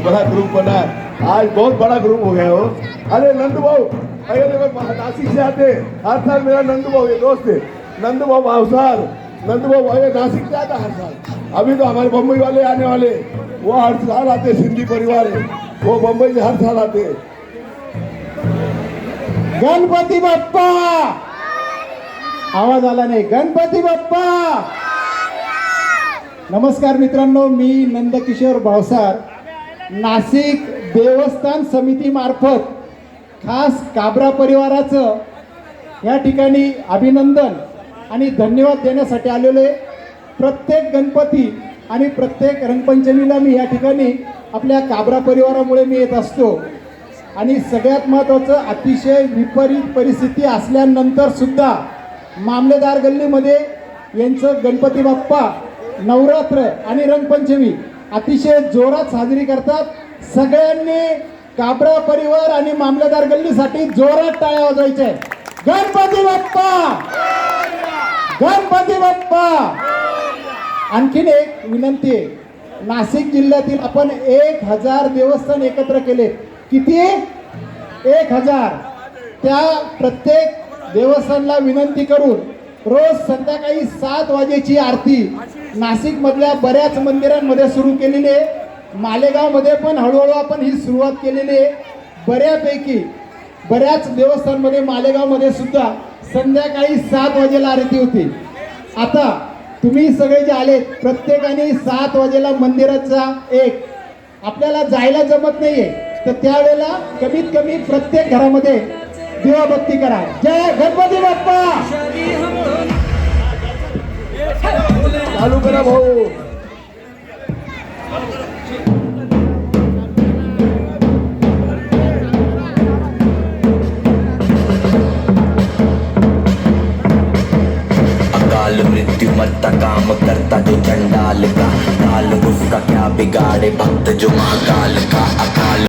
बड़ा ग्रुप बना है, आज बहुत बड़ा ग्रुप हो गया हो। अरे नंदू भाऊ, अरे नासिक से आते हर साल, मेरा नंदू भाऊ ये दोस्त है, नंदू भाऊ भावसार, नंदू भाऊ अरे नासिक से आता हर साल। अभी तो हमारे बम्बई वाले आने वाले, वो हर साल आते, सिंधी परिवार है, वो बम्बई से हर साल आते। गणपती बाप्पा, आवाज आला नाही, गणपती बाप्पा। नमस्कार मित्रांनो, मी नंदकिशोर भावसार, नाशिक देवस्थान समिती मार्फत खास काबरा परिवाराचं या ठिकाणी अभिनंदन आणि धन्यवाद देण्यासाठी आलेले। प्रत्येक गणपती आणि प्रत्येक रंगपंचमीला मी या ठिकाणी आपल्या काबरा परिवारामुळे मी येत असतो आणि सगळ्यात महत्त्वाचं, अतिशय विपरीत परिस्थिती असल्यानंतर सुद्धा मामलेदार गल्लीमध्ये यांचं गणपती बाप्पा नवरात्र आणि रंगपंचमी अतिशय जोरात साजरी करतात। सगळ्यांनी काबरा परिवार आणि मामलेदार गल्लीसाठी जोरात टाळ्या वाजवायच्या। गणपती बाप्पा, गणपती बाप्पा। आणखीन एक विनंती आहे, नाशिक जिल्ह्यातील आपण 1000 देवस्थान एकत्र केले। किती? 1000। त्या प्रत्येक देवस्थानला विनंती करून रोज संध्याकाळी 7 वाजेची आरती नाशिक मधल्या बऱ्याच मंदिरांमध्ये सुरू केलेली आहे। मालेगाव मध्ये पण हळूहळू आपण ही सुरुवात केलेली आहे। बऱ्यापैकी बऱ्याच देवस्थानमध्ये मालेगाव मध्ये सुद्धा संध्याकाळी 7 वाजेला आरती होती। आता तुम्ही सगळे जे आले, प्रत्येकाने 7 वाजेला मंदिराचा एक, आपल्याला जायला जमत नाहीये तर त्यावेळेला कमीत कमी प्रत्येक घरामध्ये दिवाबत्ती करा। जय गणपती बाप्पा। चालू करा भाऊ। अकाल मृत्यु मरता काम करता जो चंडाल का, काल उसका क्या बिगाड़े भक्त जो महाकाल का। अकाल